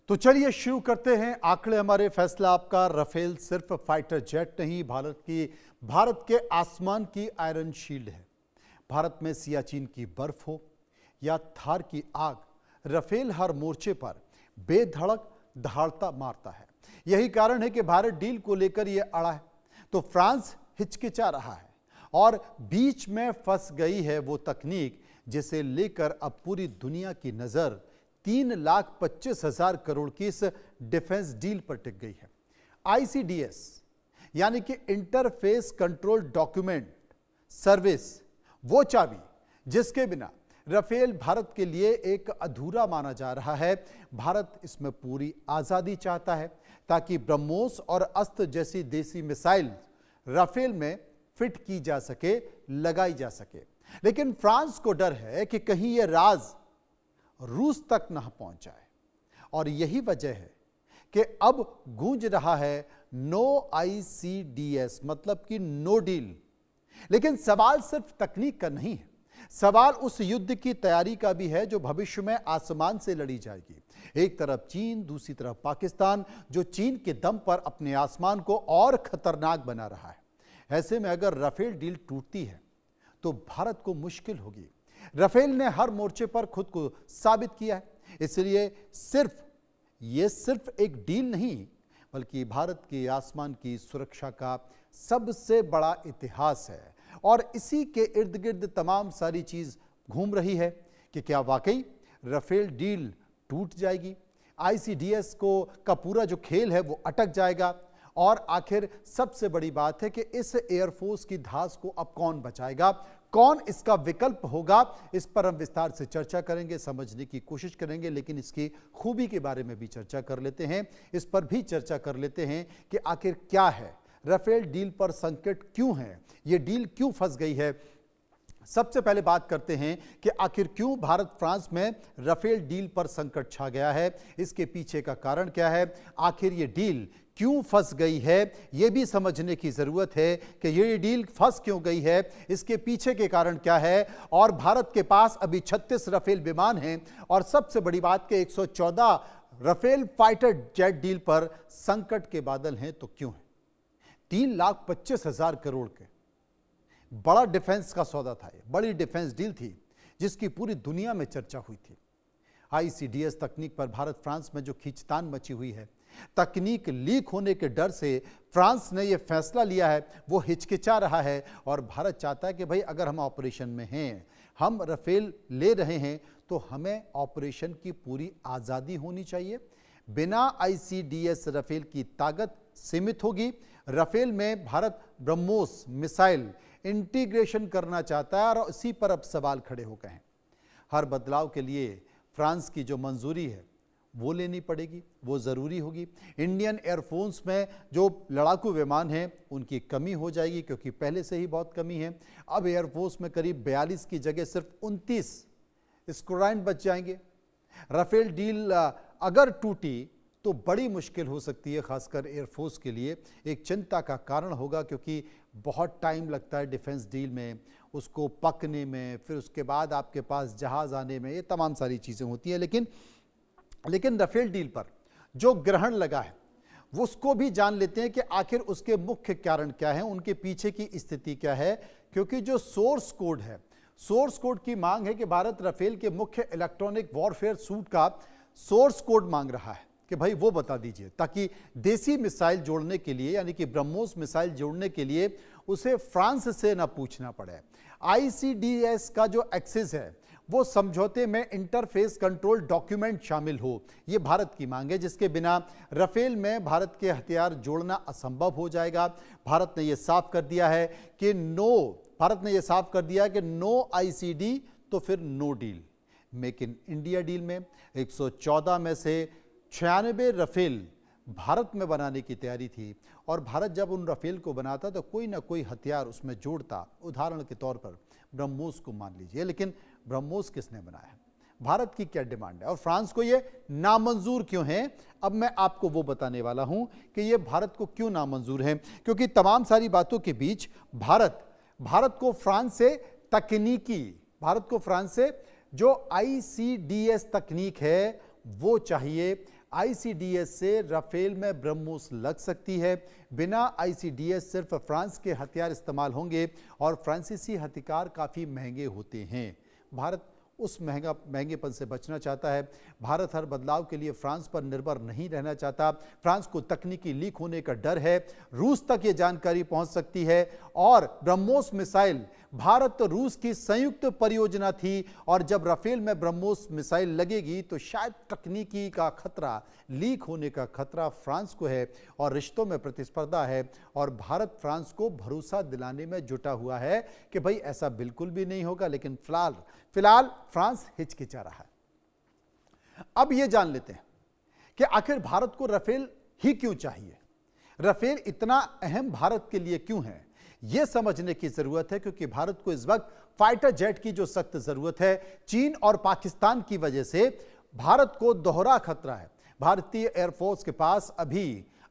तो चलिए शुरू करते हैं आंकड़े हमारे फैसला आपका। राफेल सिर्फ फाइटर जेट नहीं, भारत के आसमान की आयरन शील्ड है। भारत में सियाचिन की बर्फ हो या थार की आग, राफेल हर मोर्चे पर बेधड़क दहाड़ता मारता है। यही कारण है कि भारत डील को लेकर यह अड़ा है तो फ्रांस हिचकिचा रहा है और बीच में फंस गई है वो तकनीक जिसे लेकर अब पूरी दुनिया की नजर 3,25,000 करोड़ की इस डिफेंस डील पर टिक गई है। ICDS यानी कि इंटरफेस कंट्रोल डॉक्यूमेंट सर्विस, वो चाबी जिसके बिना राफेल भारत के लिए एक अधूरा माना जा रहा है। भारत इसमें पूरी आजादी चाहता है ताकि ब्रह्मोस और अस्त्र जैसी देसी मिसाइल राफेल में फिट की जा सके, लगाई जा सके। लेकिन फ्रांस को डर है कि कहीं यह राज रूस तक न पहुंच जाए और यही वजह है कि अब गूंज रहा है नो ICDS, मतलब कि नो डील। लेकिन सवाल सिर्फ तकनीक का नहीं है, सवाल उस युद्ध की तैयारी का भी है जो भविष्य में आसमान से लड़ी जाएगी। एक तरफ चीन, दूसरी तरफ पाकिस्तान, जो चीन के दम पर अपने आसमान को और खतरनाक बना रहा है। ऐसे में अगर राफेल डील टूटती है तो भारत को मुश्किल होगी। राफेल ने हर मोर्चे पर खुद को साबित किया है, इसलिए ये सिर्फ एक डील नहीं बल्कि भारत के आसमान की सुरक्षा का सबसे बड़ा इतिहास है। और इसी के इर्द गिर्द तमाम सारी चीज घूम रही है कि क्या वाकई राफेल डील टूट जाएगी, ICDS का पूरा जो खेल है वो अटक जाएगा, और आखिर सबसे बड़ी बात है कि इस एयरफोर्स की धास को अब कौन बचाएगा, कौन इसका विकल्प होगा। इस पर हम विस्तार से चर्चा करेंगे, समझने की कोशिश करेंगे, लेकिन इसकी खूबी के बारे में भी चर्चा कर लेते हैं। इस पर भी चर्चा कर लेते हैं कि आखिर क्या है राफेल डील पर संकट, क्यों है ये डील, क्यों फंस गई है। सबसे पहले बात करते हैं कि आखिर क्यों भारत फ्रांस में राफेल डील पर संकट छा गया है, इसके पीछे का कारण क्या है, आखिर ये डील क्यों फंस गई है, यह भी समझने की जरूरत है कि ये डील फंस क्यों गई है, इसके पीछे के कारण क्या है। और भारत के पास अभी 36 राफेल विमान हैं और सबसे बड़ी बात कि 114 राफेल फाइटर जेट डील पर संकट के बादल हैं तो क्यों है। 3,25,000 करोड़ के बड़ा डिफेंस का सौदा था, ये बड़ी डिफेंस डील थी जिसकी पूरी दुनिया में चर्चा हुई थी। ICDS तकनीक पर भारत फ्रांस में जो खींचतान मची हुई है, तकनीक लीक होने के डर से फ्रांस ने यह फैसला लिया है, वो हिचकिचा रहा है और भारत चाहता है कि भाई अगर हम ऑपरेशन में हैं, हम राफेल ले रहे हैं तो हमें ऑपरेशन की पूरी आजादी होनी चाहिए। बिना ICDS राफेल की ताकत सीमित होगी। राफेल में भारत ब्रह्मोस मिसाइल इंटीग्रेशन करना चाहता है और इसी पर अब सवाल खड़े हो गए हैं। हर बदलाव के लिए फ्रांस की जो मंजूरी है वो लेनी पड़ेगी, वो जरूरी होगी। इंडियन एयरफोर्स में जो लड़ाकू विमान हैं उनकी कमी हो जाएगी क्योंकि पहले से ही बहुत कमी है। अब एयरफोर्स में करीब 42 की जगह सिर्फ 29 स्क्वाड्रन बच जाएंगे। राफेल डील अगर टूटी तो बड़ी मुश्किल हो सकती है, खासकर एयरफोर्स के लिए एक चिंता का कारण होगा क्योंकि बहुत टाइम लगता है डिफेंस डील में, उसको पकने में, फिर उसके बाद आपके पास जहाज आने में, ये तमाम सारी चीज़ें होती हैं। लेकिन राफेल डील पर जो ग्रहण लगा है वो उसको भी जान लेते हैं कि आखिर उसके मुख्य कारण क्या है, उनके पीछे की स्थिति क्या है। क्योंकि जो सोर्स कोड है, सोर्स कोड की मांग है कि भारत राफेल के मुख्य इलेक्ट्रॉनिक वॉरफेयर सूट का सोर्स कोड मांग रहा है कि भाई वो बता दीजिए, ताकि देसी मिसाइल जोड़ने के लिए यानी कि ब्रह्मोस मिसाइल जोड़ने के लिए उसे फ्रांस से ना पूछना पड़े। ICDS का जो एक्सेस है वो समझौते में इंटरफेस कंट्रोल डॉक्यूमेंट शामिल हो, ये भारत की मांग है, जिसके बिना राफेल में भारत के हथियार जोड़ना असंभव हो जाएगा। भारत ने यह साफ कर दिया है कि नो ICD तो फिर no deal. Make in India deal में 114 में से 96 राफेल भारत में बनाने की तैयारी थी और भारत जब उन राफेल को बनाता तो कोई ना कोई हथियार उसमें जोड़ता। उदाहरण के तौर पर ब्रह्मोस को मान लीजिए, लेकिन ब्रह्मोस किसने बनाया है, भारत की क्या डिमांड है और फ्रांस को ये नामंजूर क्यों है। अब मैं आपको वो बताने वाला हूं कि ये भारत को क्यों नामंजूर है, क्योंकि तमाम सारी बातों के बीच भारत को फ्रांस से जो ICDS तकनीक है वो चाहिए। आईसीडीएस से राफेल में ब्रह्मोस लग सकती है। बिना आईसीडीएस सिर्फ फ्रांस के हथियार इस्तेमाल होंगे और फ्रांसीसी हथियार काफ़ी महंगे होते हैं। भारत उस महंगेपन से बचना चाहता है। भारत हर बदलाव के लिए फ्रांस पर निर्भर नहीं रहना चाहता। फ्रांस को तकनीकी लीक होने का डर है। रूस तक ये जानकारी पहुंच सकती है और ब्रह्मोस मिसाइल भारत रूस की संयुक्त परियोजना थी और जब राफेल में ब्रह्मोस मिसाइल लगेगी तो शायद तकनीकी का खतरा, लीक होने का खतरा फ्रांस को है और रिश्तों में प्रतिस्पर्धा है और भारत फ्रांस को भरोसा दिलाने में जुटा हुआ है कि भाई ऐसा बिल्कुल भी नहीं होगा। लेकिन फिलहाल फ्रांस हिचकिचा रहा है। अब यह जान लेते हैं कि आखिर भारत को राफेल ही क्यों चाहिए, राफेल इतना अहम भारत के लिए क्यों है, यह समझने की जरूरत है। क्योंकि भारत को इस वक्त फाइटर जेट की जो सख्त जरूरत है, चीन और पाकिस्तान की वजह से भारत को दोहरा खतरा है। भारतीय एयरफोर्स के पास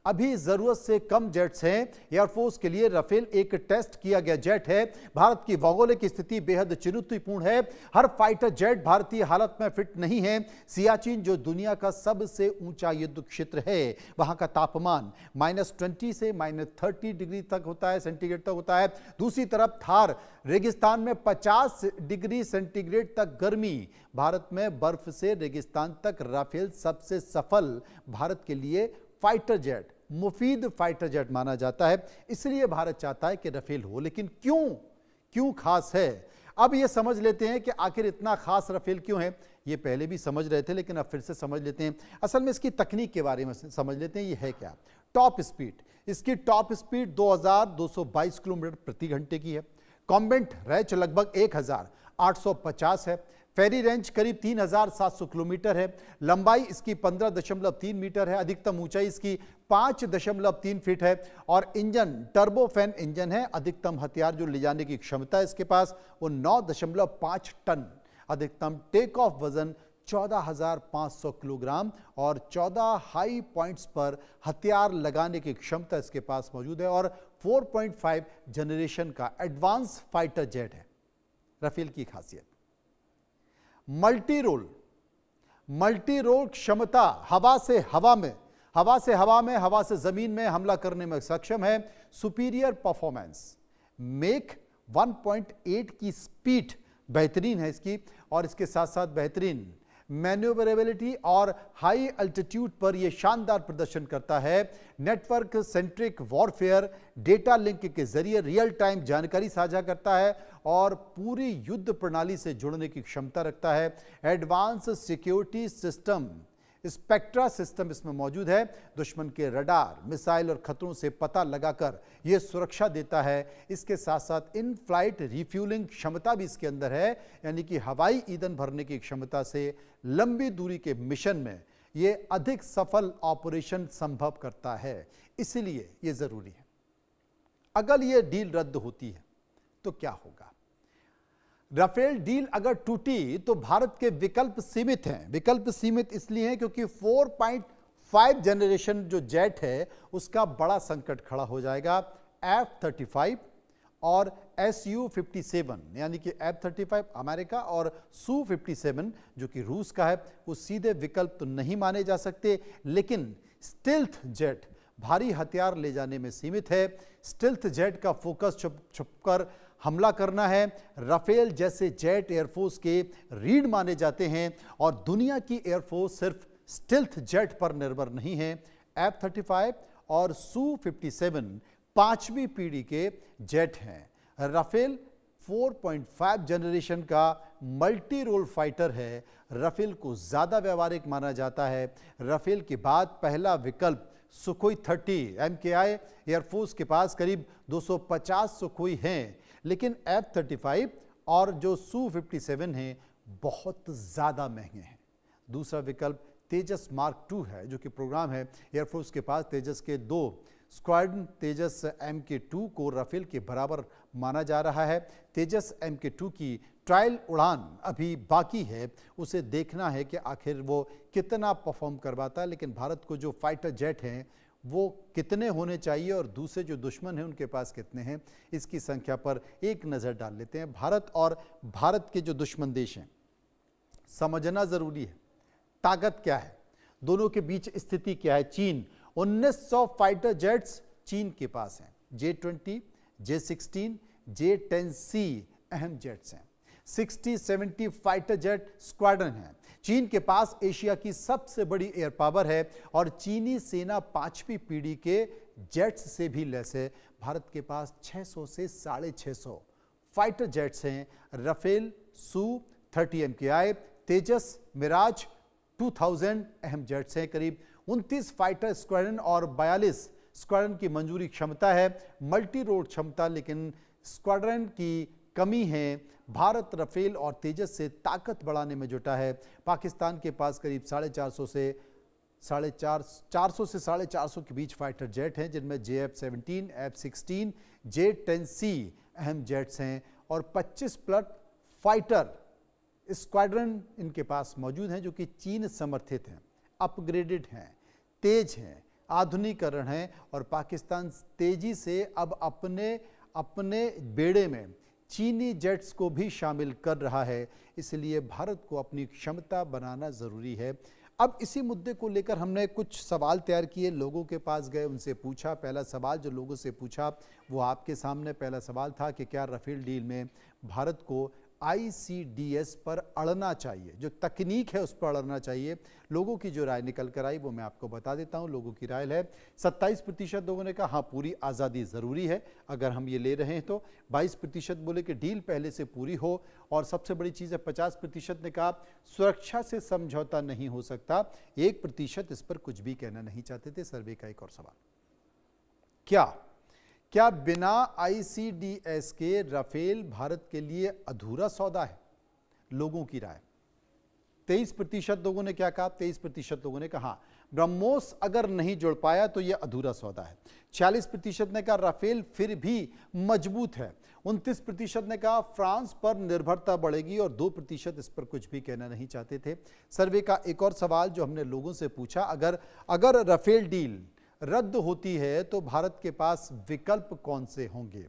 अभी जरूरत से कम जेट्स हैं। एयरफोर्स के लिए राफेल एक टेस्ट किया गया जेट है। भारत की भौगोलिक स्थिति बेहद चुनौतीपूर्ण है। हर फाइटर जेट भारतीय हालत में फिट नहीं है। सियाचिन जो दुनिया का सबसे ऊंचा युद्ध क्षेत्र है, वहां का तापमान -20 से -30 डिग्री तक होता है, सेंटीग्रेड तक होता है। दूसरी तरफ थार रेगिस्तान में 50 डिग्री सेंटीग्रेड तक गर्मी। भारत में बर्फ से रेगिस्तान तक राफेल सबसे सफल भारत के लिए फाइटर जेट, मुफीद फाइटर जेट माना जाता है। इसलिए भारत चाहता है कि राफेल हो। लेकिन क्यों खास है, अब यह समझ लेते हैं कि आखिर इतना खास राफेल क्यों है। ये पहले भी समझ रहे थे लेकिन अब फिर से समझ लेते हैं। असल में इसकी तकनीक के बारे में समझ लेते हैं। ये है क्या? Top speed. इसकी टॉप स्पीड 2222 किलोमीटर प्रति घंटे की है। कॉम्बैट रेंज लगभग 1850 है। फेरी रेंज करीब 3700 किलोमीटर है। लंबाई इसकी 15.3 मीटर है। अधिकतम ऊंचाई इसकी 5.3 फीट है और इंजन टर्बोफैन इंजन है। अधिकतम हथियार जो ले जाने की क्षमता है इसके पास वो 9.5 टन। अधिकतम टेक ऑफ वजन 14,500 किलोग्राम और 14 हाई पॉइंट्स पर हथियार लगाने की क्षमता इसके पास मौजूद है और 4.5 जनरेशन का एडवांस फाइटर जेट है। राफेल की खासियत मल्टी रोल क्षमता, हवा से हवा में, हवा से जमीन में हमला करने में सक्षम है। सुपीरियर परफॉर्मेंस, मेक 1.8 की स्पीड बेहतरीन है इसकी और इसके साथ साथ बेहतरीन मैन्यूवरेबिलिटी और हाई अल्टीट्यूड पर यह शानदार प्रदर्शन करता है। Network centric warfare, data link के जरिए रियल टाइम जानकारी साझा करता है और पूरी युद्ध प्रणाली से जुड़ने की क्षमता रखता है। Advance security system, spectra system इसमें मौजूद है। दुश्मन के रडार, मिसाइल और खतरों से पता लगाकर यह सुरक्षा देता है। इसके साथ साथ इन फ्लाइट रिफ्यूलिंग क्षमता भी इसके अंदर है, यानी कि हवाई ईंधन भरने की क्षमता से लंबी दूरी के मिशन में यह अधिक सफल ऑपरेशन संभव करता है। इसलिए यह जरूरी है। अगर यह डील रद्द होती है तो क्या होगा? राफेल डील अगर टूटी तो भारत के विकल्प सीमित हैं। विकल्प सीमित इसलिए हैं क्योंकि 4.5 जनरेशन जो जेट है उसका बड़ा संकट खड़ा हो जाएगा। F-35 और Su-57 यानी कि F-35 अमेरिका और Su-57 जो कि रूस का है, वो सीधे विकल्प तो नहीं माने जा सकते। लेकिन स्टेल्थ जेट भारी हथियार ले जाने में सीमित है। स्टेल्थ जेट का फोकस छुपकर हमला करना है। राफेल जैसे जेट एयरफोर्स के रीढ़ माने जाते हैं और दुनिया की एयरफोर्स सिर्फ स्टेल्थ जेट पर निर्भर नहीं है। F-35 और Su-57 5वीं पीढ़ी के जेट हैं। राफेल 4.5 जनरेशन का मल्टी रोल फाइटर है। राफेल को ज्यादा व्यावहारिक माना जाता है। राफेल के बाद पहला विकल्प सुखोई 30 MKI एयरफोर्स के पास करीब 250 सुखोई हैं, लेकिन F-35 और जो Su-57 हैं बहुत ज़्यादा महंगे हैं। दूसरा विकल्प तेजस मार्क 2 है जो कि प्रोग्राम है एयरफोर्स के पास। तेजस के 2 स्क्वाड्रन तेजस MK2 को राफेल के बराबर माना जा रहा है। तेजस MK2 की ट्रायल उड़ान अभी बाकी है, उसे देखना है कि आखिर वो कितना परफॉर्म करवाता है। लेकिन भारत को जो फाइटर जेट हैं वो कितने होने चाहिए और दूसरे जो दुश्मन हैं उनके पास कितने हैं, इसकी संख्या पर एक नज़र डाल लेते हैं। भारत और भारत के जो दुश्मन देश हैं समझना ज़रूरी है ताकत क्या है। दोनों के बीच स्थिति क्या है? चीन 1900 फाइटर जेट्स चीन के पास हैं। J-20, J-16, J-10C अहम जेट्स हैं। 60-70 फाइटर जेट स्क्वाड्रन है। चीन के पास एशिया की सबसे बड़ी एयर पावर है और चीनी सेना 5वीं पीढ़ी के जेट्स से भी लैस है। भारत के पास 600 से 650 फाइटर जेट्स हैं। राफेल, सू 30 MKI, तेजस, मिराज 2000 अहम जेट्स हैं। करीब 29 फाइटर स्क्वाड्रन और 42 स्क्वाड्रन की मंजूरी क्षमता है, मल्टी रोड क्षमता, लेकिन स्क्वाड्रन की कमी है। भारत राफेल और तेजस से ताकत बढ़ाने में जुटा है। पाकिस्तान के पास करीब 450 से 450 के बीच फाइटर जेट हैं, जिनमें JF-17, F-16, J-10C अहम जेट्स हैं और 25 प्लस फाइटर स्क्वाड्रन इनके पास मौजूद हैं, जो कि चीन समर्थित हैं, अपग्रेडेड हैं, तेज हैं, आधुनिकीकरण हैं और पाकिस्तान तेजी से अब अपने बेड़े में चीनी जेट्स को भी शामिल कर रहा है। इसलिए भारत को अपनी क्षमता बनाना ज़रूरी है। अब इसी मुद्दे को लेकर हमने कुछ सवाल तैयार किए, लोगों के पास गए, उनसे पूछा। पहला सवाल जो लोगों से पूछा वो आपके सामने पहला सवाल था कि क्या राफेल डील में भारत को ICDS पर अड़ना चाहिए, जो तकनीक है उस पर अड़ना चाहिए। लोगों की जो राय निकल कर आई वो मैं आपको बता देता हूं। लोगों की राय है 27% लोगों ने कहा हाँ पूरी आज़ादी ज़रूरी है अगर हम ये ले रहे हैं तो। 22% बोले कि डील पहले से पूरी हो और सबसे बड़ी चीज़ है 50% ने कहा सुरक्षा से समझौता नहीं हो सकता। 1% इस पर कुछ भी कहना नहीं चाहते थे। सर्वे का एक और सवाल, क्या बिना ICDS के राफेल भारत के लिए अधूरा सौदा है? लोगों की राय 23% लोगों ने क्या कहा? 23% लोगों ने कहा ब्रह्मोस अगर नहीं जुड़ पाया तो यह अधूरा सौदा है। 46% ने कहा राफेल फिर भी मजबूत है। 29% ने कहा फ्रांस पर निर्भरता बढ़ेगी और 2% इस पर कुछ भी कहना नहीं चाहते थे। सर्वे का एक और सवाल जो हमने लोगों से पूछा, अगर राफेल डील रद्द होती है तो भारत के पास विकल्प कौन से होंगे?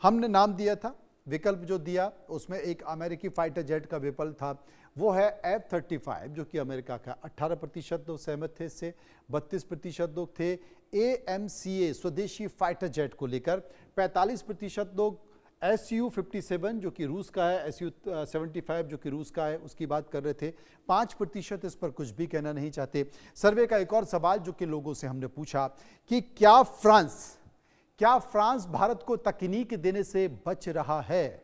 हमने नाम दिया था, विकल्प जो दिया उसमें एक अमेरिकी फाइटर जेट का विकल्प था, वो है F-35 जो कि अमेरिका का। 18% लोग सहमत थे इससे। 32% लोग थे AMCA स्वदेशी फाइटर जेट को लेकर। 45% लोग Su-57 जो कि रूस का है, Su-75 जो कि रूस का है, उसकी बात कर रहे थे। 5% इस पर कुछ भी कहना नहीं चाहते। सर्वे का एक और सवाल जो कि लोगों से हमने पूछा कि क्या फ्रांस भारत को तकनीक देने से बच रहा है?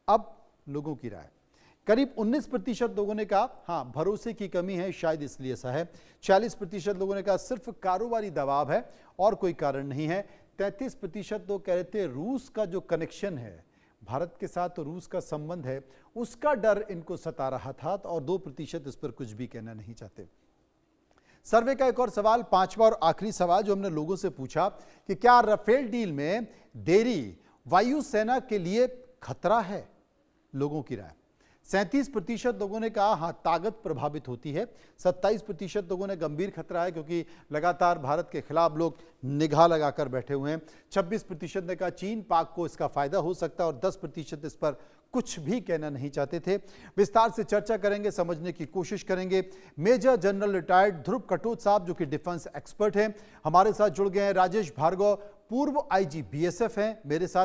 अब लोगों की राय, करीब 19% लोगों ने कहा हाँ भरोसे की कमी है, शायद इसलिए ऐसा है। 40% लोगों ने कहा सिर्फ कारोबारी दबाव है और कोई कारण नहीं है। 33% लोग कह रहे थे रूस का जो कनेक्शन है, भारत के साथ तो रूस का संबंध है, उसका डर इनको सता रहा था और 2% इस पर कुछ भी कहना नहीं चाहते। सर्वे का एक और सवाल, पांचवा और आखिरी सवाल जो हमने लोगों से पूछा कि क्या राफेल डील में देरी वायुसेना के लिए खतरा है? लोगों की राय 37% लोगों ने कहा हाँ ताकत प्रभावित होती है। 27% लोगों ने गंभीर खतरा है क्योंकि लगातार भारत के खिलाफ लोग निगाह लगाकर बैठे हुए हैं। 26% ने कहा चीन पाक को इसका फायदा हो सकता है और 10% इस पर कुछ भी कहना नहीं चाहते थे। विस्तार से चर्चा करेंगे, समझने की कोशिश करेंगे। मेजर जनरल रिटायर्ड ध्रुव कटोच साहब जो कि डिफेंस एक्सपर्ट हैं, हमारे साथ जुड़ गए हैं। राजेश भार्गव पूर्व IG BSF हैं मेरे साथ।